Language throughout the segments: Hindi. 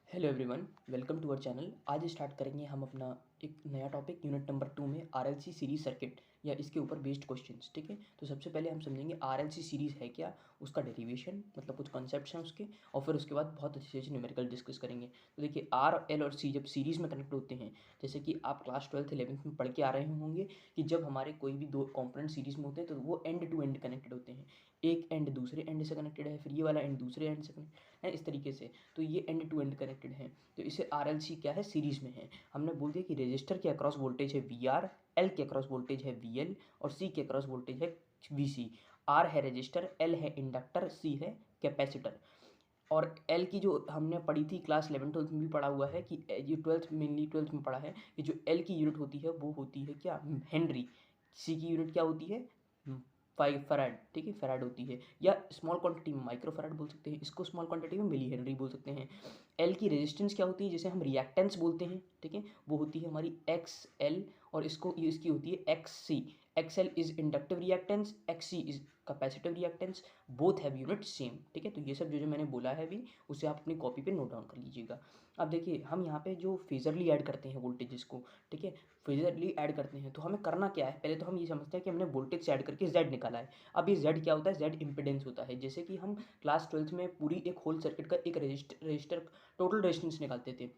Hello everyone, welcome to our channel. आज स्टार्ट करेंगे हम अपना एक नया टॉपिक यूनिट नंबर 2 में आरएलसी सीरीज सर्किट या इसके ऊपर बेस्ड क्वेश्चंस। ठीक है, तो सबसे पहले हम समझेंगे आरएलसी सीरीज है क्या, उसका डेरिवेशन मतलब कुछ कॉन्सेप्ट्स हैं उसके, और फिर उसके बाद बहुत अच्छे से न्यूमेरिकल डिस्कस करेंगे। तो देखिए, आर एल और सी जब सीरीज़ में कनेक्ट होते हैं, जैसे कि आप क्लास 12th 11th में पढ़ के आ रहे होंगे कि जब हमारे कोई भी दो कॉम्पोनेंट सीरीज़ में होते हैं तो वो एंड टू एंड कनेक्टेड होते हैं। एक एंड दूसरे एंड से कनेक्टेड है, फिर ये वाला एंड दूसरे एंड से कनेक्टेड है, इस तरीके से। तो ये एंड टू एंड कनेक्टेड है, तो इसे आरएलसी क्या है, सीरीज में है। हमने बोल दिया कि रजिस्टर के अक्रॉस वोल्टेज है वी आर, एल के अक्रॉस वोल्टेज है वी एल और सी के अक्रॉस वोल्टेज है वी सी। आर है रजिस्टर, एल है इंडक्टर, सी है कैपेसिटर। और एल की जो हमने पढ़ी थी क्लास 11th 12th में भी पढ़ा हुआ है कि ये 12th मेनली 12th में पढ़ा है कि जो एल की यूनिट होती है वो होती है क्या, हेनरी। सी की यूनिट क्या होती है, 5 फैराड। ठीक है, फैराड होती है, या स्मॉल क्वांटिटी में माइक्रो फैराड बोल सकते हैं, इसको स्मॉल क्वांटिटी में मिली हेनरी बोल सकते हैं। एल की रेजिस्टेंस क्या होती है, जैसे हम रिएक्टेंस बोलते हैं, ठीक है, वो होती है हमारी एक्स एल, और इसकी होती है X C. X L is inductive reactance, X C is capacitive reactance, both have unit same. ठीक है, तो ये सब जो जो मैंने बोला है अभी, उसे आप अपनी कॉपी पे नोट डाउन कर लीजिएगा। अब देखिए, हम यहाँ पे जो फेजरली ऐड करते हैं वोल्टेजेस को, ठीक है, फेजरली ऐड करते हैं, तो हमें करना क्या है, पहले तो हम ये समझते हैं कि हमने वोल्टेज से ऐड करके जेड निकाला है। अब ये जेड क्या होता है, जेड इंपेडेंस होता है। जैसे कि हम क्लास 12th में पूरी एक होल सर्किट का एक रजिस्टर टोटल रेजिस्टेंस निकालते थे।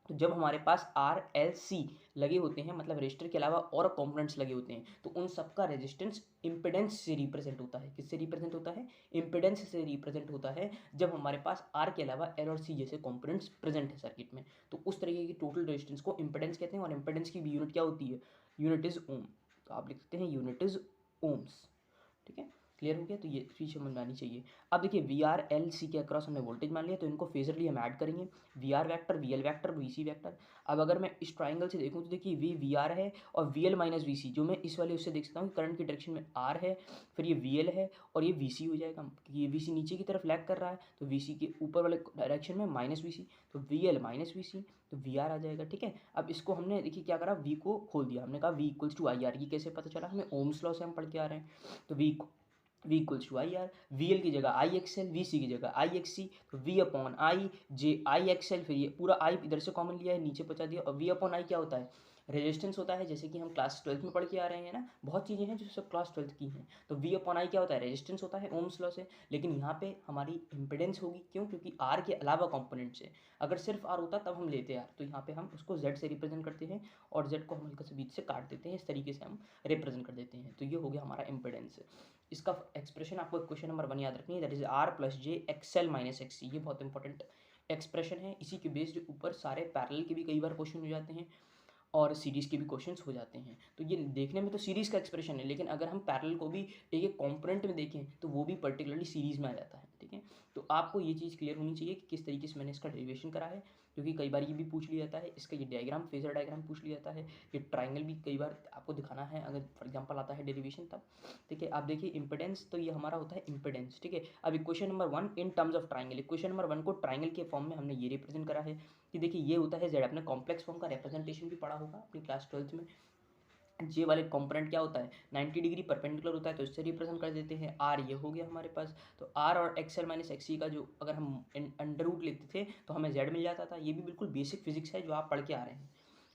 तो जब हमारे पास आर एल सी लगे होते हैं, मतलब रजिस्टर के अलावा और कंपोनेंट्स लगे होते हैं, तो उन सबका रेजिस्टेंस इंपेडेंस से रिप्रेजेंट होता है। किससे रिप्रेजेंट होता है, इंपेडेंस से रिप्रेजेंट होता है, जब हमारे पास आर के अलावा एल और सी जैसे कंपोनेंट्स प्रेजेंट है सर्किट में। तो उस तरीके की टोटल रेजिस्टेंस को इंपेडेंस कहते हैं, और इंपेडेंस की भी यूनिट क्या होती है, यूनिट इज ओम। तो आप लिख सकते हैं यूनिट इज ओम्स। ठीक है, क्लियर हो गया, तो ये चीज़ समझ में आनी चाहिए। अब देखिए, वी आर एल सी के अक्रॉस हमने वोल्टेज मान लिया, तो इनको फेजरली हम ऐड करेंगे, V R vector, V L vector, V C vector. अब अगर मैं इस ट्राइंगल से देखूँ तो देखिए, वी आर है और वी एल माइनस वी सी, जो मैं इस वाले उससे देख सकता हूँ कि करंट की डायरेक्शन में आर है, फिर ये वी एल है और ये वी सी हो जाएगा, क्योंकि ये वी सी नीचे की तरफ लैग कर रहा है, तो वी सी के ऊपर वाले डायरेक्शन में माइनस वी सी, तो वी एल माइनस वी सी, तो वी आर आ जाएगा। ठीक है, अब इसको हमने देखिए क्या करा, वी को खोल दिया, हमने कहा V equals to I R. ये कैसे पता चला, हमें ओम्स लॉ से हम पढ़ के आ रहे हैं। तो V equals to I R, V L की जगह I X L, V C की जगह आई एक्स सी, तो V upon I J I X L, फिर ये पूरा आई इधर से कॉमन लिया है, नीचे बचा दिया। और वी अपॉन आई क्या होता है, रेजिस्टेंस होता है, जैसे कि हम क्लास 12th में पढ़ के आ रहे हैं ना, बहुत चीज़ें हैं जो सब क्लास 12th की हैं। तो वी अपॉन आई क्या होता है, रेजिस्टेंस होता है ओम्स लॉ से, लेकिन यहाँ पे हमारी इंपेडेंस होगी, क्यों, क्योंकि आर के अलावा कॉम्पोनेंट्स है। अगर सिर्फ आर होता तब हम लेते आर, तो यहाँ पे हम उसको जेड से रिप्रेजेंट करते हैं, और जेड को हम हल्का से बीच से काट देते हैं, इस तरीके से हम रिप्रेजेंट कर देते हैं। तो ये हो गया हमारा इंपेडेंस। इसका एक्सप्रेशन आपको क्वेश्चन नंबर 1 याद रखनी है, that is R plus J X L minus X C. ये बहुत इंपॉर्टेंट एक्सप्रेशन है, इसी के बेस्ड ऊपर सारे पैरेलल के भी कई बार क्वेश्चन हो जाते हैं और सीरीज़ के भी क्वेश्चंस हो जाते हैं। तो ये देखने में तो सीरीज़ का एक्सप्रेशन है, लेकिन अगर हम पैरेलल को भी एक एक कॉम्पोनेंट में देखें तो वो भी पर्टिकुलरली सीरीज़ में आ जाता है। ठीक है, तो आपको ये चीज़ क्लियर होनी चाहिए कि किस तरीके से मैंने इसका डेरिवेशन करा है, क्योंकि कई बार ये भी पूछ लिया जाता है, इसका ये डायग्राम, फेजर डायग्राम पूछ लिया जाता है, ये ट्राइंगल भी कई बार आपको दिखाना है अगर फॉर एग्जाम्पल आता है डेरिवेशन तब। ठीक है, आप देखिए इंपेडेंस, तो ये हमारा होता है इंपेडेंस। ठीक है, अब equation number 1 in terms of triangle, equation number 1 को ट्राइंगल के फॉर्म में हमने ये रिप्रेजेंट करा है कि देखिए ये होता है जेड। अपने कॉम्प्लेक्स फॉर्म का रिप्रेजेंटेशन भी पढ़ा होगा अपनी क्लास 12th में। जे वाले कंपोनेंट क्या होता है, 90 डिग्री परपेंडिकुलर होता है, तो इससे रिप्रेजेंट कर देते हैं। आर ये हो गया हमारे पास, तो आर और एक्स एल माइनस एक्स सी का जो अगर हम अंडर रूट लेते थे तो हमें जेड मिल जाता था। ये भी बिल्कुल बेसिक फिजिक्स है जो आप पढ़ के आ रहे हैं।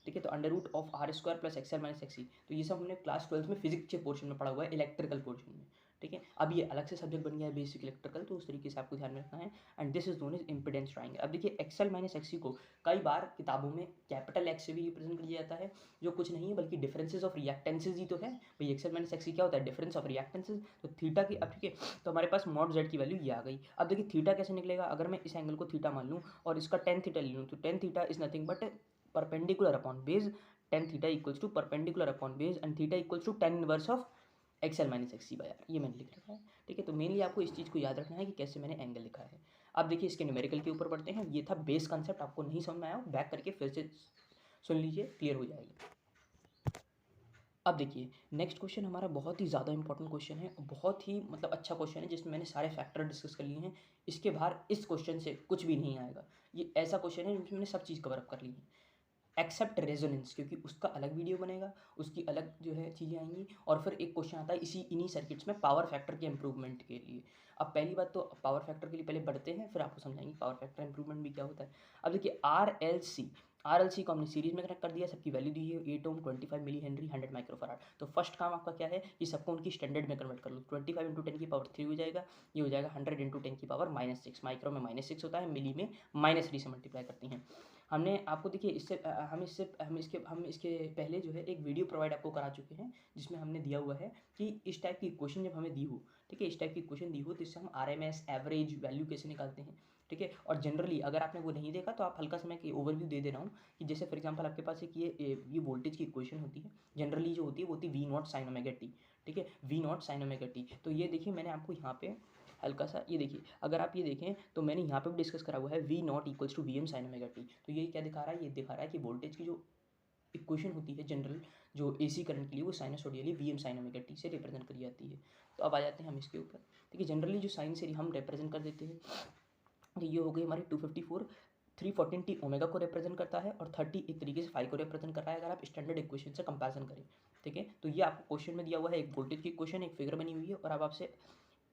ठीक है, तो under root of R square plus X L minus X C, तो ये सब हमने क्लास 12th में फिजिक्स के पोर्शन में पढ़ा हुआ है, इलेक्ट्रिकल पोर्शन में। ठीक है, अब ये अलग से सब्जेक्ट बन गया है बेसिक इलेक्ट्रिकल, तो उस तरीके से आपको ध्यान में रखना है। And this is known as impedance triangle. अब देखिए, एक्सएल माइनस एक्सी को कई बार किताबों में कैपिटल एक्स से भी रिप्रेजेंट कर दिया जाता है, जो कुछ नहीं है बल्कि डिफरेंसेस ऑफ रिएक्टेंसेज ही तो है भाई। एक्सएल माइनस एक्सी क्या होता है, डिफरेंस ऑफ रिएक्टेंसेज। तो थीटा की, अब ठीक है, तो हमारे पास मॉड जेड की वैल्यू ये आ गई। अब देखिए थीटा कैसे निकलेगा, अगर मैं इस एंगल को थीटा मान लूँ और इसका टेन थीटा ले लूँ, तो tan theta is nothing but perpendicular upon base, tan theta equals to perpendicular upon base and theta equals to tan inverse of XL minus X C by R. ये मैंने लिख रखा है। ठीक है, तो मेनली आपको इस चीज़ को याद रखना है कि कैसे मैंने एंगल लिखा है। अब देखिए इसके न्यूमेरिकल के ऊपर बढ़ते हैं। ये था बेस कंसेप्ट, आपको नहीं समझ में आया बैक करके फिर से सुन लीजिए, क्लियर हो जाएगा। अब देखिए नेक्स्ट क्वेश्चन हमारा बहुत ही ज़्यादा इंपॉर्टेंट क्वेश्चन है, बहुत ही मतलब अच्छा क्वेश्चन है, जिसमें मैंने सारे फैक्टर डिस्कस कर लिए हैं। इसके बाहर इस क्वेश्चन से कुछ भी नहीं आएगा। ये ऐसा क्वेश्चन है जिसमें मैंने सब चीज़ कवर अप कर ली है एक्सेप्ट रेजोनेंस, क्योंकि उसका अलग वीडियो बनेगा, उसकी अलग जो है चीज़ें आएंगी। और फिर एक क्वेश्चन आता है इन्हीं सर्किट्स में पावर फैक्टर के इंप्रूवमेंट के लिए। अब पहली बात तो पावर फैक्टर के लिए पहले बढ़ते हैं, फिर आपको समझाएंगे पावर फैक्टर इंप्रूवमेंट भी क्या होता है। अब देखिए आरएलसी को हमने सीरीज में कनेक्ट कर दिया, सबकी वैल्यू दी है 8 ओम 25 मिली हेनरी 100 माइक्रोफराड। तो फर्स्ट काम आपका क्या है कि सबको उनकी स्टैंडर्ड में कन्वर्ट कर लो। 25 इंटू 10 की पावर 3 हो जाएगा, ये हो जाएगा 100 इंटू 10 की पावर -6। माइक्रो में -6 होता है, मिली में -3 से मल्टीप्लाई करती हैं। हमने आपको देखिए हम इसके पहले जो है एक वीडियो प्रोवाइड आपको करा चुके हैं, जिसमें हमने दिया हुआ है कि इस टाइप की क्वेश्चन जब हमें दी हो, ठीक है, इस टाइप की क्वेश्चन दी हो तो इससे हम आरएमएस एवरेज वैल्यू कैसे निकालते हैं, ठीक है। और जनरली अगर आपने वो नहीं देखा तो आप हल्का समय की ओवरव्यू दे दे रहा हूँ कि जैसे फॉर एग्जांपल आपके पास एक ये वोल्टेज की इक्वेशन होती है, जनरली जो होती है वो होती है V naught sine omega t, ठीक है, V naught sine omega t. तो ये देखिए मैंने आपको यहाँ पे हल्का सा ये देखिए, अगर आप ये देखें तो मैंने यहाँ पे भी डिस्कस करा हुआ है V naught equals to V M sine omega t. तो ये क्या दिखा रहा है, ये दिखा रहा है कि वोल्टेज की जो इक्वेशन होती है जनरल जो एसी करंट के लिए, वो sinusoidally V M sine omega T से रिप्रेजेंट करी जाती है। तो अब आ जाते हैं हम इसके ऊपर। देखिए जनरली जो साइन से हम रिप्रेजेंट कर देते हैं, तो ये हो गई हमारी 254, 314 टी ओमेगा को रिप्रेजेंट करता है और 30 एक तरीके से 5 को रिप्रेजेंट कर रहा है, अगर आप स्टैंडर्ड इक्वेशन से कंपैरिजन करें, ठीक है। तो ये आपको क्वेश्चन में दिया हुआ है, एक वोल्टेज की इक्वेशन, एक फिगर बनी हुई है, और अब आपसे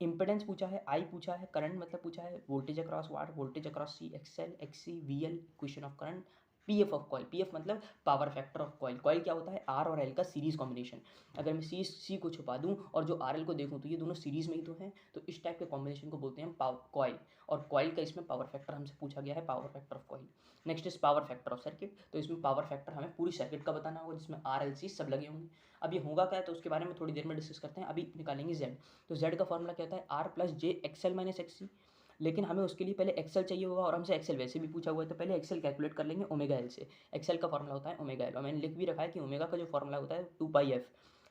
इंपेडेंस पूछा है, आई पूछा है, करंट मतलब पूछा है, voltage across what, voltage across C, XL, XC, VL, equation of current, PF of coil, PF मतलब power factor of coil. Coil क्या होता है, आर और एल का सीरीज कॉम्बिनेशन। अगर मैं सी को छुपा दूं और जो आर एल को देखूं तो ये दोनों सीरीज में ही तो हैं, तो इस टाइप के कॉम्बिनेशन को बोलते हैं पावर कॉइल। और कॉइल का इसमें पावर फैक्टर हमसे पूछा गया है, power factor of coil. Next is power factor of circuit. तो इसमें पावर फैक्टर हमें पूरी सर्किट का बताना होगा, जिसमें आर एल सी सब लगे होंगे। अब ये होगा क्या है तो उसके बारे में थोड़ी देर में डिस्कस करते हैं, अभी निकालेंगे जेड। तो जेड का फॉर्मूला क्या होता है, R plus J XL minus XC. लेकिन हमें उसके लिए पहले एक्सेल चाहिए होगा, और हमसे एक्सेल वैसे भी पूछा हुआ है, तो पहले एक्सेल कैलकुलेट कर लेंगे ओमेगा एल से। एक्सेल का फॉर्मूला होता है ओमेगा एल, और मैंने लिख भी रखा है कि ओमेगा का जो फॉर्मूला होता है 2πf।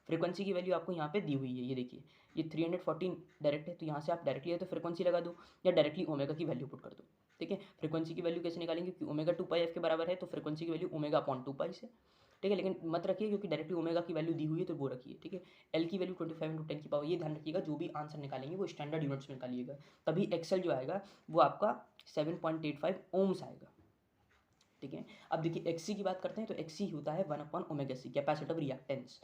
फ्रीक्वेंसी की वैल्यू आपको यहाँ पे दी हुई है, ये देखिए, ये 314 डायरेक्ट है, तो यहाँ से आप डायरेक्टली है तो फ्रीक्वेंसी लगा दो, या डायरेक्टली ओमेगा की वैल्यू पुट कर दो, ठीक है। फ्रीक्वेंसी की वैल्यू कैसे निकालेंगे, क्योंकि ओमेगा 2πf के बराबर है, तो फ्रीक्वेंसी की वैल्यू ओमेगा अपॉन 2π से, ठीक है। लेकिन मत रखिए क्योंकि डायरेक्टली ओमेगा की वैल्यू दी हुई है तो वो रखिए, ठीक है। एल की वैल्यू 25 इंटू 10 की पावर, ये ध्यान रखिएगा जो भी आंसर निकालेंगे वो स्टैंडर्ड यूनिट्स में निकालिएगा, तभी एक्सेल जो आएगा वो आपका 7.85 ओम्स आएगा, ठीक है। अब देखिए एक्सी की बात करते हैं, तो एक्सी होता है 1/ओमेगा सी, कैपेसिटिव रिएक्टेंस,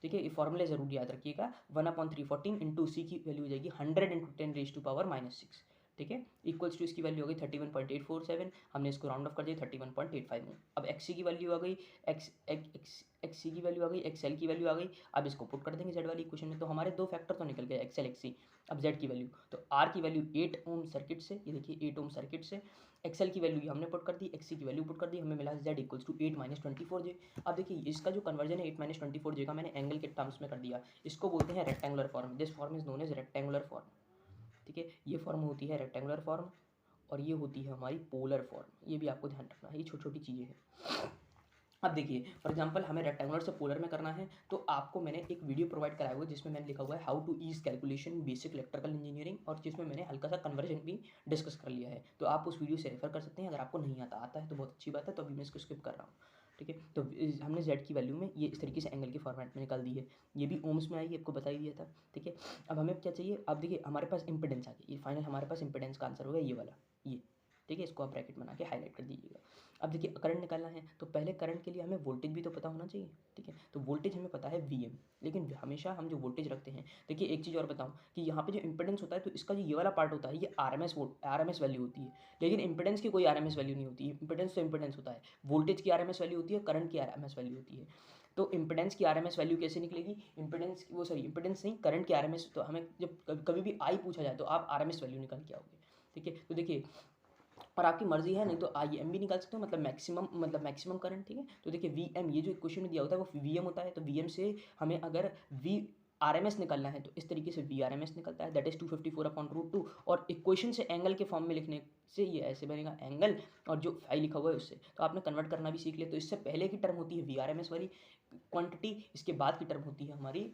ठीक है। ये फॉर्मूले जरूर याद रखिएगा, 1/314 इंटू सी की वैल्यू हो जाएगी 100 इंटू 10⁻⁻⁻�6, ठीक है। इक्वल्स टू इसकी वैल्यू हो गई 31.847, हमने इसको राउंड ऑफ कर दिया 31.85 में। अब एक्सी की वैल्यू आ गई, एक्सी की वैल्यू आ गई, एक्सएल की वैल्यू आ गई। अब इसको पुट कर देंगे जेड वाली इक्वेशन में, तो हमारे दो फैक्टर तो निकल गए, एक्सएल एक्सी। अब जेड की वैल्यू, तो आर की वैल्यू 8 ओम सर्किट से, ये देखिए 8 ओम सर्किट से, एक्सएल की वैल्यू हमने पुट कर दी, एक्सी की वैल्यू पुट कर दी, हमें मिला जेड इक्वल्स टू 8 - 24 जे। अब देखिए इसका जो कन्वर्जन है 8 - 24 जे का मैंने एंगल के टर्म्स में कर दिया, इसको बोलते हैं rectangular form. This form is known as rectangular form, ठीक है। ये फॉर्म होती है रेक्टेंगुलर फॉर्म, और ये होती है हमारी पोलर फॉर्म, ये भी आपको ध्यान रखना है, ये छोटी छोटी चीज़ें हैं। अब देखिए फॉर एग्जांपल हमें रेक्टेंगुलर से पोलर में करना है, तो आपको मैंने एक वीडियो प्रोवाइड कराया हुआ है जिसमें मैंने लिखा हुआ है how to ease calculation basic electrical engineering, और जिसमें मैंने हल्का सा कन्वर्जन भी डिस्कस कर लिया है, तो आप उस वीडियो से रेफर कर सकते हैं। अगर आपको नहीं आता है तो बहुत अच्छी बात है, तो अभी मैं इसको स्किप कर रहा हूँ, ठीक है। तो हमने जेड की वैल्यू में ये इस तरीके से एंगल के फॉर्मेट में निकाल दी है, ये भी ओम्स में आएगी, आपको बता ही दिया था, ठीक है। अब हमें क्या चाहिए, अब देखिए हमारे पास इंपेडेंस आ गई, ये फाइनल हमारे पास इंपेडेंस का आंसर होगा ये वाला, ये, ठीक है। इसको आप ब्रैकेट बना के हाईलाइट कर दीजिएगा। अब देखिए करंट निकालना है, तो पहले करंट के लिए हमें वोल्टेज भी तो पता होना चाहिए, ठीक है। तो वोल्टेज हमें पता है वी एम, लेकिन हमेशा हम जो वोल्टेज रखते हैं, देखिए एक चीज़ और बताऊं कि यहाँ पे जो इंपेडेंस होता है, तो इसका जो ये वाला पार्ट होता है ये आरएमएस वैल्यू होती है, लेकिन इंपेडेंस की कोई आरएमएस वैल्यू नहीं होती है। इंपेडेंस तो इंपेडेंस होता है, वोल्टेज की आरएमएस वैल्यू होती है, करंट की आरएमएस वैल्यू होती है। तो इंपेडेंस की आरएमएस वैल्यू कैसे निकलेगी, इंपेडेंस नहीं, करंट की आरएमएस, तो हमें जब कभी भी आई पूछा जाए तो आप आरएमएस वैल्यू निकाल के आओगे, ठीक है। तो देखिए, और आपकी मर्जी है, नहीं तो आई एम भी निकाल सकते हो, मतलब मैक्सिमम करंट, ठीक है। तो देखिए वी एम, ये जो क्वेश्चन में दिया होता है वो वी एम होता है, तो वी एम से हमें अगर वी आर एम एस निकालना है तो इस तरीके से वी आर एम एस निकलता है, दैट इज 254/√2, और इक्वेशन से एंगल के फॉर्म में लिखने से ये ऐसे बनेगा एंगल, और जो फाई लिखा हुआ है उससे, तो आपने कन्वर्ट करना भी सीख लिया। तो इससे पहले की टर्म होती है वी आर एम एस वाली क्वांटिटी, इसके बाद की टर्म होती है हमारी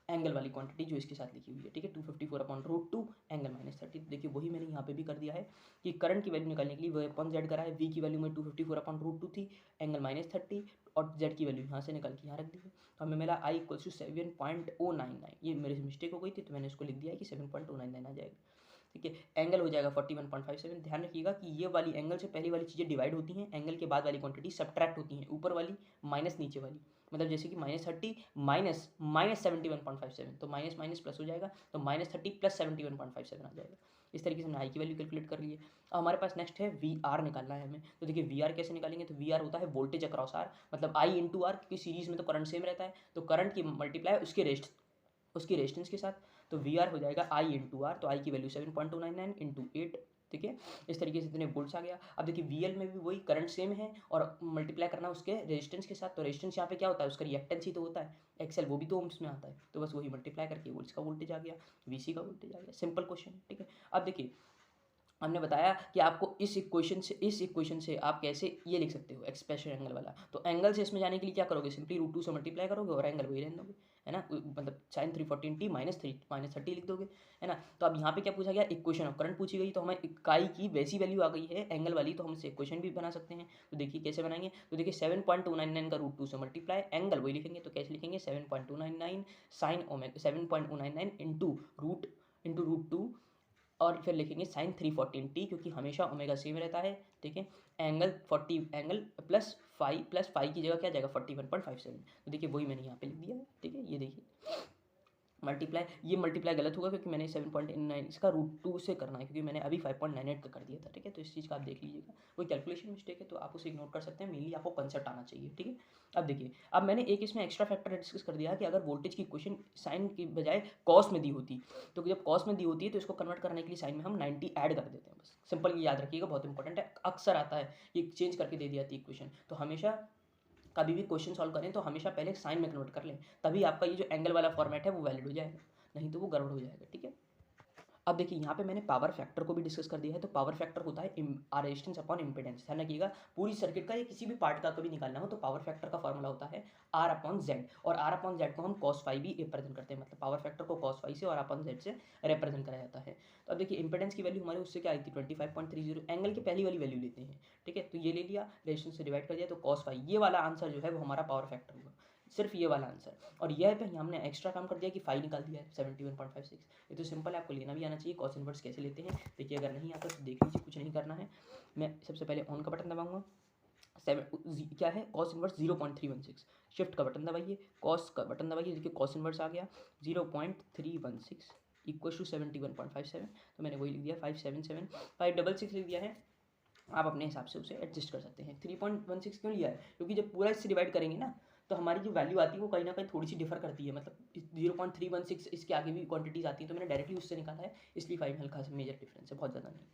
एंगल वाली क्वांटिटी जो इसके साथ लिखी हुई है, ठीक है, 254/√2 एंगल -30। देखिए वही मैंने यहाँ पे भी कर दिया है कि करंट की वैल्यू निकालने के लिए वह अपन जेड करा है, वी की वैल्यू में 254/√2 थी, एंगल -30, और जेड की वैल्यू यहाँ से निकाल के यहाँ रख दी है, तो हमें मिला आई इक्वल्स टू 7.099। ये मेरे से मिस्टेक हो गई थी तो मैंने इसको लिख दिया है कि 7.099 आ जाएगा, ठीक है। एंगल हो जाएगा 41.57। ध्यान रखिएगा कि ये वाली एंगल से पहली वाली चीज़ें डिवाइड होती हैं, एंगल के बाद वाली क्वांटिटी सब्ट्रैक्ट होती हैं, ऊपर वाली माइनस नीचे वाली। मतलब जैसे कि -30 माइनस 71.57, तो माइनस माइनस प्लस हो जाएगा, तो -30 प्लस 71.57 आ जाएगा। इस तरीके से हमने आई की वैल्यू कैलकुलेट कर ली है। अब हमारे पास नेक्स्ट है वी आर निकालना है हमें। तो देखिए वी आर कैसे निकालेंगे, तो वी आर होता है वोल्टेज अक्रॉस आर, मतलब आई इंटू आर, क्योंकि सीरीज में तो करंट सेम रहता है, तो करंट की मल्टीप्लाई उसकी रेजिस्टेंस के साथ। तो वी आर हो जाएगा आई इंटू आर, तो आई की वैल्यू 7.299 इंटू 8, ठीक है। इस तरीके से इतने वोल्ट्स आ गया। अब देखिए वी एल में भी वही करंट सेम है और मल्टीप्लाई करना उसके रेजिस्टेंस के साथ, तो रेजिस्टेंस यहाँ पे क्या होता है, उसका रिएक्टेंस ही तो होता है, एक्सएल, वो भी तो ओम्स में आता है, तो बस वही मल्टीप्लाई करके वोल्ट्स का वोल्टेज आ गया, वीसी का वोल्टेज आ गया। सिंपल क्वेश्चन, ठीक है। अब देखिए हमने बताया कि आपको इस इक्वेशन से आप कैसे ये लिख सकते हो एक्सप्रेशन एंगल वाला। तो एंगल से इसमें जाने के लिए क्या करोगे, सिंपली √2 से मल्टीप्लाई करोगे और एंगल वही रहने दोगे, है ना, मतलब sin 314t -30 लिख दोगे, है ना। तो अब यहाँ पे क्या पूछा गया, इक्वेशन ऑफ करंट पूछी गई, तो हमें इकाई की वैसी वैल्यू आ गई है एंगल वाली, तो हम इसे इक्वेशन भी बना सकते हैं। तो देखिए कैसे बनाएंगे, तो देखिए 7.299 का √2 से मल्टीप्लाई, एंगल वही लिखेंगे, तो कैसे लिखेंगे 7.299 sine omega 7.299 into root two, और फिर लिखेंगे साइन 314t, क्योंकि हमेशा ओमेगा सेम रहता है, ठीक है। एंगल प्लस 5 की जगह क्या जाएगा 41.57, तो देखिए वही मैंने यहाँ पे लिख दिया है, ठीक है। ये देखिए मल्टीप्लाई गलत होगा क्योंकि मैंने 7.9 इसका √2 से करना है, क्योंकि मैंने अभी 5.98 का कर दिया था, ठीक है। तो इस चीज़ का आप देख लीजिएगा, कोई कैलकुलेशन मिस्टेक है तो आप उसे इग्नोर कर सकते हैं, मेनली आपको कंसेप्ट आना चाहिए, ठीक है। अब देखिए, अब मैंने एक इसमें एक्स्ट्रा फैक्टर डिस्कस कर दिया कि अगर वोल्टेज की इक्वेशन साइन की बजाय कॉस में दी होती, तो जब कॉस में दी होती है तो इसको कन्वर्ट करने के लिए साइन में हम 90 ऐड कर देते हैं, बस सिंपल, ये याद रखिएगा, बहुत इंपॉर्टेंट है, अक्सर आता है ये चेंज करके दे दिया थी इक्वेशन। तो हमेशा कभी भी क्वेश्चन सॉल्व करें तो हमेशा पहले साइन में कन्वर्ट कर लें, तभी आपका ये जो एंगल वाला फॉर्मेट है वो वैलिड हो जाएगा, नहीं तो वो गड़बड़ हो जाएगा, ठीक है। अब देखिए यहाँ पे मैंने पावर फैक्टर को भी डिस्कस कर दिया है। तो पावर फैक्टर होता है रेजिस्टेंस अपॉन इम्पीडेंस। ध्यान रखिएगा, पूरी सर्किट का या किसी भी पार्ट का कभी निकालना हो तो पावर फैक्टर का फॉर्मूला होता है R/Z, और R/Z को हम cos phi भी रिप्रेजेंट करते हैं, मतलब पावर फैक्टर को cos phi से और R/Z से रिप्रेजेंट कराया जाता है। तो अब देखिए इंपीडेंस की वैल्यू हमारे उससे क्या आई थी 25.30, एंगल की पहली वाली वैल्यू लेते हैं, ठीक है। तो ये ले लिया, रेजिस्टेंस से डिवाइड कर दिया, तो cos phi, ये वाला आंसर जो है वो हमारा पावर फैक्टर होगा, सिर्फ ये वाला आंसर। और यह पे हमने एक्स्ट्रा काम कर दिया कि फाई निकाल दिया है 71.56। ये तो सिंपल है, आपको लेना भी आना चाहिए। कॉस इनवर्स कैसे लेते हैं देखिए, अगर नहीं आता तो देख लीजिए, कुछ नहीं करना है। मैं सबसे पहले ऑन का बटन दबाऊंगा, क्या है कॉस इनवर्स 0.316, शिफ्ट का बटन दबाइए, कॉस का बटन दबाइए, देखिए कॉस इनवर्स आ गया 0.316 इक्वल टू 71.57। तो मैंने वही लिख दिया 566 लिख दिया है। आप अपने हिसाब से उसे एडजस्ट कर सकते हैं। 3.16 क्यों लिया है, क्योंकि जब पूरा इससे डिवाइड करेंगे ना तो हमारी जो वैल्यू आती है वो कहीं ना कहीं थोड़ी सी डिफर करती है, मतलब 0.316 इसके आगे भी क्वांटिटीज आती हैं, तो मैंने डायरेक्टली उससे निकाला है, इसलिए 5 हल्का सा मेजर डिफरेंस है, बहुत ज़्यादा नहीं।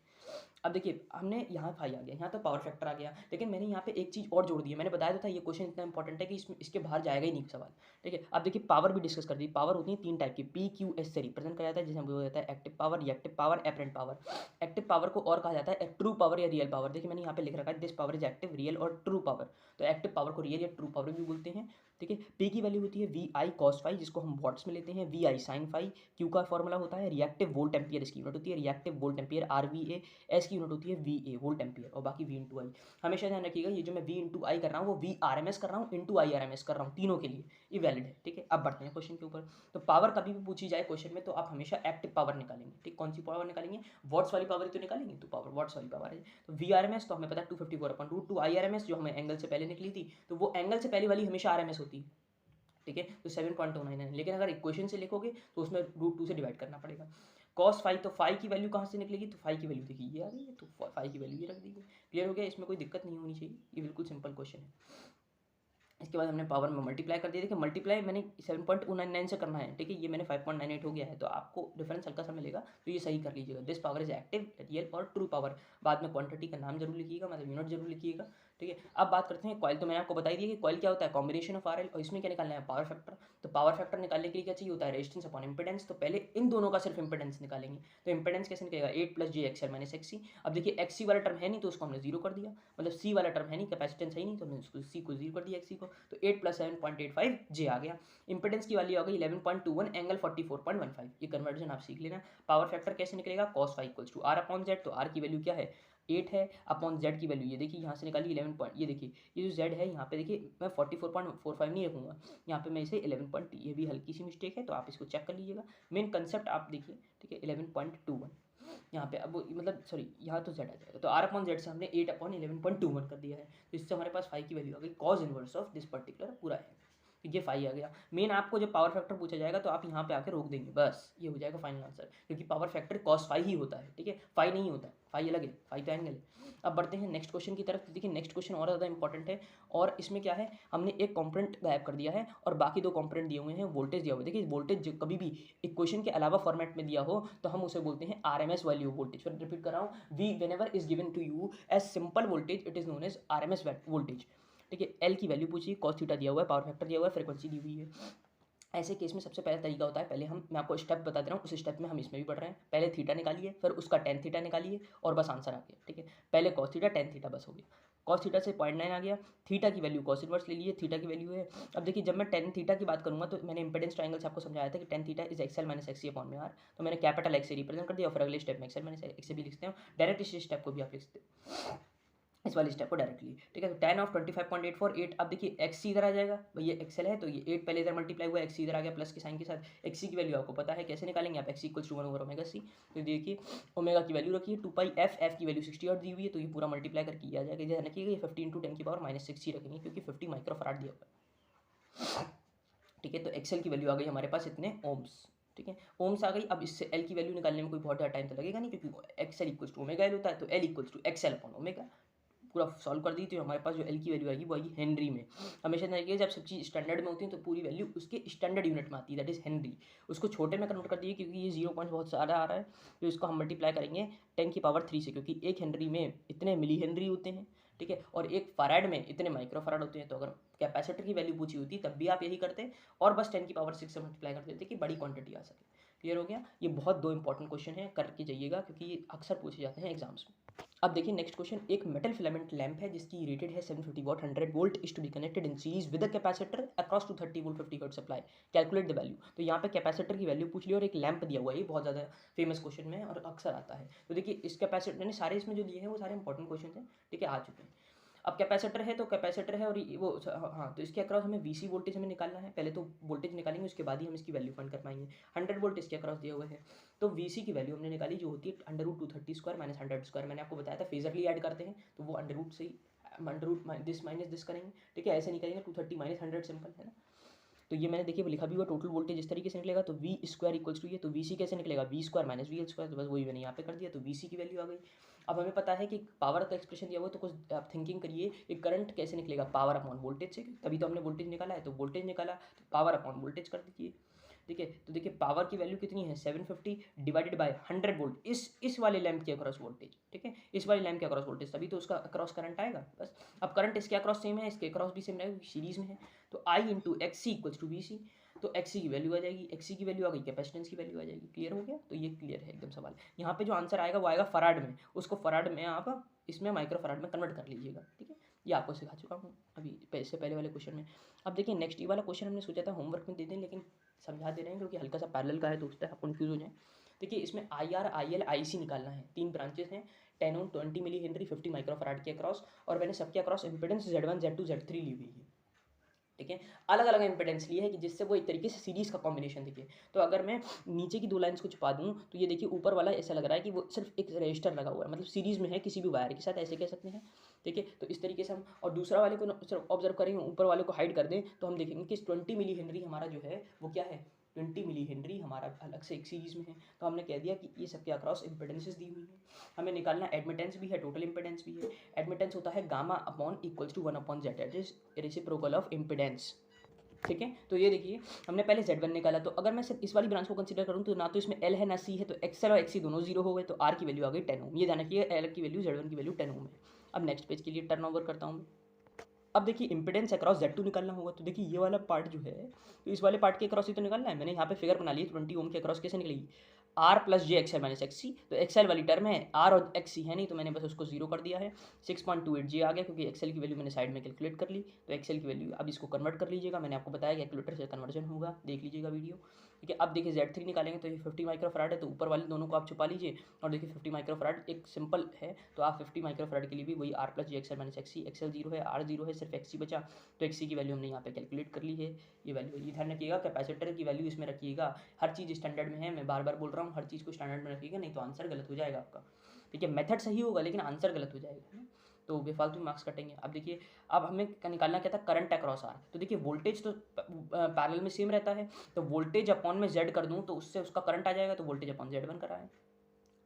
अब देखिए हमने यहाँ फाई आ गया, यहाँ तो पावर फैक्टर आ गया, लेकिन मैंने यहाँ पे एक चीज़ और जोड़ दी है। मैंने बताया तो था ये क्वेश्चन इतना इंपॉर्टेंट है कि इसके बाहर जाएगा ही नहीं सवाल, ठीक है। अब देखिए पावर भी डिस्कस कर दी। पावर होती है 3 टाइप की, PQS से रिप्रेजेंट किया जाता है, जिसे बोला जाता है active power, reactive power, apparent power. Active power को और कहा जाता है ट्रू पावर या रियल पावर। देखिए मैंने यहाँ पे लिख रखा है this power is active, real और ट्रू पावर। तो एक्टिव पावर को रियल या ट्रू पावर भी बोलते हैं, ठीक है। पी की वैल्यू होती है VI cos phi, जिसको हम वॉट्स में लेते हैं, VI sin phi। क्यू का फॉर्मूला होता है रिएक्टिव वोल्ट एम्पियर, इसकी यूनिट होती है reactive volt ampere RVA। S की यूनिट होती है VA वोल्ट एम्पियर, और बाकी V इंटू आई। हमेशा ध्यान रखिएगा ये जो मैं V इंटू आई कर रहा हूँ वो VRMS कर रहा हूँ इंटू IRMS कर रहा हूँ, तीनों के लिए ये वैलिड है, ठीक है। अब बढ़ते हैं क्वेश्चन के ऊपर। तो पावर कभी भी पूछी जाए क्वेश्चन में तो आप हमेशा एक्टिव पावर निकालेंगे, ठीक। कौन सी पावर निकालेंगे, वॉट्स वाली पावर तो निकालेंगे, तो पावर वॉट्स वाली पावर है। तो VRMS तो हमें पता है 254/√2, IRMS जो हमें एंगल से पहले निकली थी तो वो एंगल से पहले वाली हमेशा RMS होती है, ठीक है। तो 7.299, लेकिन अगर इक्वेशन से लिखोगे तो उसमें √2 से डिवाइड करना पड़ेगा। cos फाई, तो फाई की वैल्यू कहाँ से निकलेगी, तो फाई की वैल्यू देखिए ये आ गई है, तो फाई की वैल्यू ये रख दी है। क्लियर हो गया, इसमें कोई दिक्कत नहीं होनी चाहिए, ये बिल्कुल सिंपल क्वेश्चन है। इसके बाद हमने पावर में मल्टीप्लाई कर दिया। देखिए मल्टीप्लाई मैंने 7.299 से करना है, ठीक है। ये मैंने 5.98 हो गया है, तो आपको डिफरेंस हल्का सा मिलेगा, तो ये सही कर लीजिएगा। This power is active, real और ट्रू पावर। बाद में क्वांटिटी का नाम जरूर लिखिएगा, मतलब यूनिट जरूर लिखिएगा, ठीक है। अब बात करते हैं कॉइल। तो मैंने आपको बताई दी कि कॉइल क्या होता है, कॉम्बिनेशन ऑफ RL, और इसमें क्या निकालना है पावर फैक्टर। तो पावर फैक्टर निकालने के लिए क्या चाहिए होता है, रेजिस्टेंस अपॉन इंपेडेंस। तो पहले इन दोनों का सिर्फ इंपेडेंस निकालेंगे। तो इंपेडेंस कैसे निकलेगा, 8 + j XL - XC। अब देखिए XC वाला टर्म है नहीं तो उसको हमने जीरो कर दिया, मतलब C वाला टर्म है नहीं, कैपेसिटेंस है नहीं, तो हमने उसको C को जीरो कर दिया, XC को। तो 8 + 7.85 J आ गया। इंपेडेंस की वैल्यू आ गई 11.21 एंगल 44.15। ये कन्वर्जन आप सीख लेना। पावर फैक्टर कैसे निकलेगा, cos phi = R/Z। तो R की वैल्यू क्या है 8 है, अपॉन Z की वैल्यू ये देखिए यहाँ से निकाली 11 पॉइंट, ये देखिए ये जो Z है यहाँ पे देखिए मैं 44.45 नहीं रखूँगा, यहाँ पे मैं इसे 11. ये भी हल्की सी मिस्टेक है तो आप इसको चेक कर लीजिएगा। मेन कंसेप्ट आप देखिए, ठीक है। 11.21 यहाँ पे अब मतलब सॉरी यहाँ तो z आ जाएगा, तो r अपॉन z से हमने 8/11.21 कर दिया है, तो इससे हमारे पास फाई की वैल्यू आ गई cause inverse of this particular पूरा है, तो ये फाई आ गया। मेन आपको जब पावर फैक्टर पूछा जाएगा तो आप यहाँ पे आके रोक देंगे, बस ये हो जाएगा फाइनल आंसर, क्योंकि पावर फैक्टर कॉस फाई ही होता है, ठीक है, फाई नहीं होता है, फाई अलग है, फाई तो एंगल है। अब बढ़ते हैं नेक्स्ट क्वेश्चन की तरफ। देखिए नेक्स्ट क्वेश्चन और ज़्यादा इंपॉर्टेंट है, और इसमें क्या है, हमने एक कंपोनेंट गायब कर दिया है और बाकी दो कंपोनेंट दिए हुए हैं, वोल्टेज दिया हुआ है। देखिए वोल्टेज कभी भी इक्वेशन के अलावा फॉर्मेट में दिया हो तो हम उसे बोलते हैं आरएमएस वैल्यू वोल्टेज। फिर रिपीट कर रहा हूँ, V whenever is given to you as simple voltage it is known as RMS voltage, ठीक है। एल की वैल्यू पूछी, कॉस थीटा दिया हुआ है, पावर फैक्टर दिया हुआ है, फ्रीक्वेंसी दी हुई है। ऐसे केस में सबसे पहला तरीका होता है, पहले मैं आपको स्टेप बता दे रहा हूँ, उस स्टेप में हम इसमें भी पढ़ रहे हैं। पहले थीटा निकालिए, फिर उसका टेन थीटा निकालिए और बस आंसर आ गया, ठीक है। पहले कॉस थीटा टेन थीटा बस हो गया, कॉस थीटा से 0.9 आ गया, थीटा की वैल्यू कॉस इनवर्स ले लीजिए, थीटा की वैल्यू है। अब देखिए जब मैं टेन थीटा की बात करूँगा तो मैंने इंपेडेंस ट्रायंगल से आपको समझाया था कि tan theta is XL minus XC upon में आर, तो मैंने कैपिटल एक्स से रिप्रेजेंट कर दिया और फिर अगले स्टेप में एक्सएल माइनस एक्स से भी लिखते हैं, डायरेक्ट इस स्टेप को भी आप लिख सकते हैं, इस वाली स्टेप को डायरेक्टली, ठीक है। तो 10 ऑफ 25.848, अब देखिए एक्स इधर आ जाएगा, भाई ये एक्सएल है तो ये 8 पहले इधर मल्टीप्लाई हुआ, एक्स इधर आ गया प्लस के साइन के साथ। एक्स की वैल्यू आपको पता है कैसे निकालेंगे आप, एक्स इक्वल्स टू 1/ओमेगा सी, तो देखिए ओमेगा की वैल्यू रखिए 2 पाई एफ की वैल्यू 60 दी हुई है, तो ये पूरा मल्टीप्लाई करके आ जाएगा, ध्यान रखिएगा ये 15 × 10⁻⁻6 ही रखेंगे क्योंकि 50 माइक्रोफराड दिया हुआ है, ठीक है। तो एक्सएल की वैल्यू आ गई हमारे पास इतने ओम्स, ठीक है, ओम्स आ गई। अब इससे एल की वैल्यू निकालने में कोई बहुत ज़्यादा टाइम तो लगेगा नहीं, क्योंकि XL equals to omega L होता है, तो L equals to XL upon omega, पूरा सॉल्व कर दी तो हमारे पास जो एल की वैल्यू आएगी वो आएगी हेनरी में। हमेशा देखिए जब सब चीज़ स्टैंडर्ड में होती है तो पूरी वैल्यू उसके स्टैंडर्ड यूनिट में आती है, दैट इज हेनरी। उसको छोटे में कन्वर्ट कर दिए क्योंकि ये 0 पॉइंट बहुत सारा आ रहा है, तो इसको हम मल्टीप्लाई करेंगे 10⁻³ से, क्योंकि एक हेनरी में इतने मिली हेनरी होते हैं, ठीक है, और एक फराड में इतने माइक्रोफराड होते हैं। तो अगर कैपेसिटर की वैल्यू पूछी होती तब भी आप यही करते और बस 10⁻6 से मल्टीप्लाई कर देते कि बड़ी क्वांटिटी आ सके। क्लियर हो गया, ये बहुत दो इंपॉर्टेंट क्वेश्चन है, करके जाइएगा क्योंकि ये अक्सर पूछे जाते हैं एग्जाम्स में। अब देखिए नेक्स्ट क्वेश्चन, एक मेटल फिलामेंट लैंप है जिसकी रेटेड है 750 watt, 100 volt is to be connected in series with a capacitor across to 30 volt 50 hertz supply, calculate the value. तो यहाँ पे कैपेसिटर की वैल्यू पूछ ली और एक लैंप दिया हुआ है, ये बहुत ज़्यादा फेमस क्वेश्चन में और अक्सर आता है। तो देखिए इस कैपेसिटर ने सारे इसमें जो दिए हैं वो सारे इंपॉर्टेंट क्वेश्चन हैं, ठीक है, आ चुके हैं। अब कैपेसिटर है तो कैपेसिटर है और वो हाँ, तो इसके अक्रॉस हमें वीसी वोल्टेज हमें निकालना है, पहले तो वोल्टेज निकालेंगे उसके बाद ही हम इसकी वैल्यू फाइंड कर पाएंगे। 100 वोल्ट इसके अक्रॉस दिया हुआ है, तो वीसी की वैल्यू हमने निकाली जो होती है √230² - 100²। मैंने आपको बताया था फेजरली ऐड करते हैं तो वो अंडर रूट से ही दिस माइनस दिस करेंगे, ठीक है, ऐसे नहीं करेंगे, 230 - 100 सिंपल है ना। तो ये मैंने देखिए लिखा भी हुआ, टोटल वोल्टेज इस तरीके से निकलेगा, तो वी स्क्वायर इक्वल्स टू ये, तो वी सी कैसे निकलेगा, V square minus V L square, तो बस वही मैंने यहाँ पे कर दिया, तो वी सी की वैल्यू आ गई। अब हमें पता है कि पावर का एक्सप्रेशन दिया हुआ है, तो कुछ आप थिंकिंग करिए कि करंट कैसे निकलेगा, पावर अपॉन वोल्टेज से, तभी तो हमने वोल्टेज निकाला है, तो वोल्टेज निकाला तो पावर अपॉन वोल्टेज कर दीजिए, ठीक है। तो देखिए पावर की वैल्यू कितनी है 750 डिवाइडेड बाय 100 वोल्ट, इस वाले लैंप के अक्रॉस वोल्टेज, ठीक है, इस वाले लैंप के अक्रॉस वोल्टेज, तभी तो उसका अक्रॉस करंट आएगा बस। अब करंट इसके अक्रॉस सेम है, इसके अक्रॉस भी सेम रहेगा, सीरीज में है, तो I into X C equals to B C, तो एक्स सी की वैल्यू आ जाएगी, एक्स सी की वैल्यू आ गई, कैपेसिटेंस की वैल्यू आ जाएगी। क्लियर हो गया, तो ये क्लियर है एकदम सवाल। यहाँ पे जो आंसर आएगा वो आएगा फराड में, उसको फराड में आप इसमें माइक्रो फराड में कन्वर्ट कर लीजिएगा, ठीक है, ये आपको सिखा चुका हूँ अभी इससे पहले वाले क्वेश्चन में। अब देखिए नेक्स्ट ये वाला क्वेश्चन हमने सोचा था होमवर्क में दे दें, लेकिन समझा दे रहे हैं क्योंकि हल्का सा पैरेलल का है तो उससे आप कंफ्यूज हो जाए। देखिए इसमें I R I L I सी निकालना है, तीन ब्रांचेस हैं, 10 ओम 20 मिली हेनरी 50 माइक्रोफराड के अक्रॉस, और मैंने सबके across impedance Z1 Z2 Z3 ली हुई है, ठीक है, अलग अलग इंपेडेंस लिए है कि जिससे वो एक तरीके से सीरीज का कॉम्बिनेशन दिखे। तो अगर मैं नीचे की दो लाइंस को छुपा दूं तो ये देखिए ऊपर वाला ऐसा लग रहा है कि वो सिर्फ एक रजिस्टर लगा हुआ है, मतलब सीरीज में है किसी भी वायर के साथ, ऐसे कह सकते हैं, ठीक है। तो इस तरीके से हम, और दूसरा वाले को सिर्फ ऑब्जर्व करेंगे, ऊपर वाले को हाइड कर दें तो हम देखेंगे कि 20 मिली हेनरी हमारा जो है वो क्या है, 20 मिली हेनरी हमारा अलग से एक सीरीज में है। तो हमने कह दिया कि ये सबके अक्रॉस इंपेडेंसेस दी हुई है। हमें निकालना एडमिटेंस भी है, टोटल इंपेडेंस भी है। एडमिटेंस होता है gamma upon equals to 1/z, that is reciprocal of impedance, ठीक है। तो ये देखिए हमने पहले Z1 निकाला, तो अगर मैं सिर्फ इस वाली ब्रांच को कंसीडर करूँ तो ना तो इसमें L है ना C है, तो XL और XC दोनों जीरो हो गए, तो R की वैल्यू आ गई 10 ओम। ये ध्यान रखिए L की वैल्यू Z1 की वैल्यू 10 ओम है। अब नेक्स्ट पेज के लिए टर्न ओवर करता हूँ। अब देखिए इंपेडेंस अक्रॉस Z2 निकालना होगा, तो देखिए ये वाला पार्ट जो है तो इस वाले पार्ट के अक्रॉस ही तो निकालना है। मैंने यहाँ पे फिगर बना ली 20 ओम के अक्रॉस कैसे निकलेगी, R प्लस जे XL माइनस XC, तो XL वाली टर्म है, R और XC है नहीं, तो मैंने बस उसको जीरो कर दिया है। 6.28 जे आ गया क्योंकि XL की वैल्यू मैंने साइड में कैलकुलेट कर ली, तो XL की वैल्यू अब इसको कन्वर्ट कर लीजिएगा, मैंने आपको बताया कैलकुलेटर से कन्वर्जन होगा, देख लीजिएगा वीडियो। ठीक है। अब देखिए Z3 निकालेंगे तो ये 50 माइक्रोफराड है, तो ऊपर वाले दोनों को आप छुपा लीजिए और देखिए 50 माइक्रोफराड एक सिंपल है, तो आप 50 माइक्रोफराड के लिए भी वही R plus GXL minus XC, XL 0 है, R 0 है, सिर्फ XC बचा, तो XC की वैल्यू हमने यहाँ पे कैलकुलेट कर ली है। ये वैल्यू ये ध्यान रखिएगा, कैपेसिटर की वैल्यू इसमें रखिएगा, हर चीज़ स्टैंडर्ड में है, मैं बार बार बोल रहा हूँ, हर चीज़ को स्टैंडर्ड में रखिएगा, नहीं तो आंसर गलत हो जाएगा आपका। ठीक है, मेथड सही होगा लेकिन आंसर गलत हो जाएगा, है ना, तो बेफालतू मार्क्स कटेंगे। अब देखिए, अब हमें निकालना क्या था, करंट अक्रॉस आर, तो देखिए वोल्टेज तो पैरेलल में सेम रहता है, तो वोल्टेज अपॉन में जेड कर दूं तो उससे उसका करंट आ जाएगा, तो वोल्टेज अपॉन जेड बन कर आया।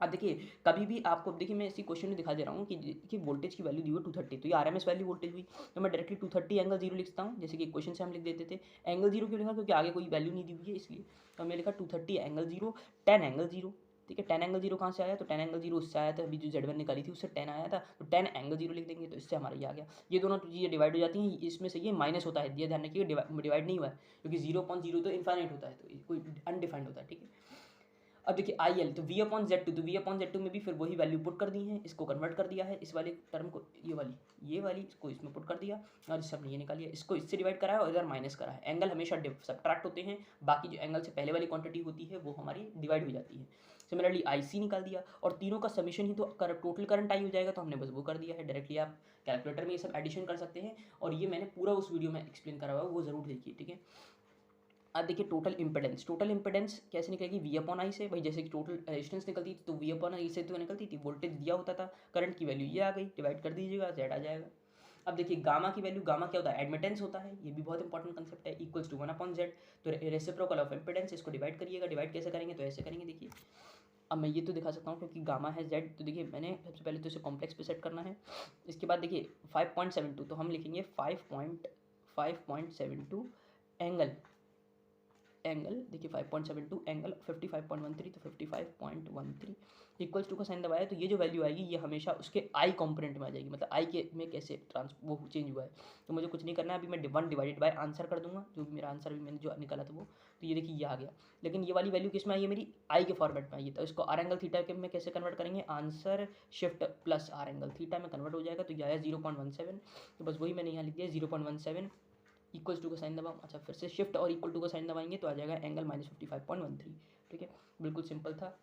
अब देखिए कभी भी आपको, देखिए मैं इसी क्वेश्चन में दिखा दे रहा हूँ कि वोल्टेज की वैल्यू दी हुई 230, तो ये आरएमएस वैल्यू वोल्टेज हुई, तो मैं डायरेक्टली 230 एंगल 0 लिखता हूँ, जैसे कि क्वेश्चन से हम लिख देते थे। एंगल 0 क्यों लिखा, क्योंकि आगे कोई वैल्यू नहीं दी हुई है इसलिए, तो हमने लिखा 230 एंगल 0 10 एंगल 0। ठीक है, 10 एंगल 0 कहाँ से आया, तो 10 एंगल 0 उससे आया था, अभी जो Z1 निकाली थी उससे 10 आया था, तो 10 एंगल 0 लिख देंगे, तो इससे हमारा ये आ गया। ये दोनों चीज़ें डिवाइड हो जाती हैं, इसमें से ये माइनस होता है, ये ध्यान रखिए डिवाइड नहीं हुआ है, क्योंकि 0/0 तो इन्फाइनाइट होता है, तो कोई अनडिफाइंड होता है। ठीक है, अब देखिए आई एल, तो V/Z2, तो V/Z2 में भी फिर वही वैल्यू पुट कर दी है, इसको कन्वर्ट कर दिया है, इस वाले टर्म को ये वाली इसको इसमें पुट कर दिया, और इस सब ने ये निकाल लिया, इसको इससे डिवाइड करा है और इधर माइनस करा है। एंगल हमेशा सब्ट्रैक्ट होते हैं, बाकी जो एंगल से पहले वाली क्वांटिटी होती है वो हमारी डिवाइड हो जाती है। सिमिलरली IC निकाल दिया, और तीनों का समीशन ही तो टोटल करंट आई हो जाएगा, तो हमने बस वो कर दिया है। डायरेक्टली आप कैलकुलेटर में ये सब एडिशन कर सकते हैं, और ये मैंने पूरा उस वीडियो में एक्सप्लेन करा हुआ है, वो जरूर देखिए। ठीक है, अब देखिए टोटल इंपेडेंस कैसे निकलेगी, V/I से, भाई जैसे कि टोटल रेजिस्टेंस निकलती थी तो V/I से तो निकलती थी, वोल्टेज दिया होता था, करंट की वैल्यू ये आ गई, डिवाइड कर दीजिएगा, Z आ जाएगा। अब देखिए गामा की वैल्यू, गामा क्या होता है, एडमिटेंस होता है, ये भी बहुत इंपॉर्टेंट कंसेप्ट है, इक्वल्स टू 1/Z, तो रेसिप्रोकल ऑफ इंपेडेंस, इसको डिवाइड करिएगा, डिवाइड कैसे करेंगे, तो ऐसे करेंगे। देखिए अब मैं ये तो दिखा सकता हूँ क्योंकि गामा है Z, तो देखिए मैंने सबसे पहले तो इसे कॉम्प्लेक्स पे सेट करना है, इसके बाद देखिए 5.72, तो हम लिखेंगे 5.72 एंगल देखिए 5.72 एंगल 55.13, तो 55.13 इक्वल्स टू का साइन दबाया, तो ये जो वैल्यू आएगी ये हमेशा उसके आई कॉम्पोनेंट में आ जाएगी, मतलब आई के में कैसे वो चेंज हुआ है, तो मुझे कुछ नहीं करना है, अभी मैं 1 डिवाइडेड बाय आंसर कर दूंगा, जो भी मेरा आंसर भी मैंने जो निकाला था वो, तो ये देखिए ये आ गया। लेकिन ये वाली वैल्यू किस में आई है, मेरी आई के फॉर्मेट में आई है, तो इसको आर एंगल थीटा के में कैसे कन्वर्ट करेंगे, answer shift plus R angle theta में कन्वर्ट हो जाएगा, तो ये आया 0.17, तो बस वही मैंने यहाँ लिख दिया 0.17 इक्वल्स टू का साइन दबाओ, अच्छा फिर से शिफ्ट और इक्वल टू का साइन दबाएंगे तो आ जाएगा एंगल -55.13। ठीक है, बिल्कुल सिंपल था।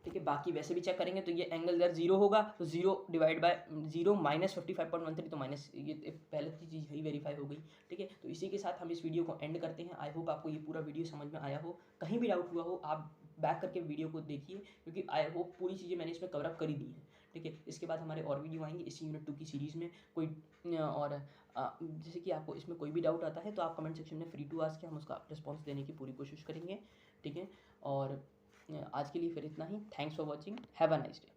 ठीक है, बाकी वैसे भी चेक करेंगे तो ये एंगल इधर 0 होगा, तो 0 डिवाइड बाय 0 -55.13, तो माइनस ये पहले चीज़ ही वेरीफाई हो गई। ठीक है, तो इसी के साथ हम इस वीडियो को एंड करते हैं। आई होप आपको ये पूरा वीडियो समझ में आया हो, कहीं भी डाउट हुआ हो आप बैक करके वीडियो को देखिए, क्योंकि आई होप पूरी चीज़ें मैंने इसमें कवर अप कर ही दी है। ठीक है, इसके बाद हमारे और वीडियो आएंगे इसी यूनिट 2 की सीरीज़ में, कोई और जैसे कि आपको इसमें कोई भी डाउट आता है तो आप कमेंट सेक्शन में फ्री टू आस्क, हम उसका रिस्पॉन्स देने की पूरी कोशिश करेंगे। ठीक है, और आज के लिए फिर इतना ही। Thanks for watching, have a nice day.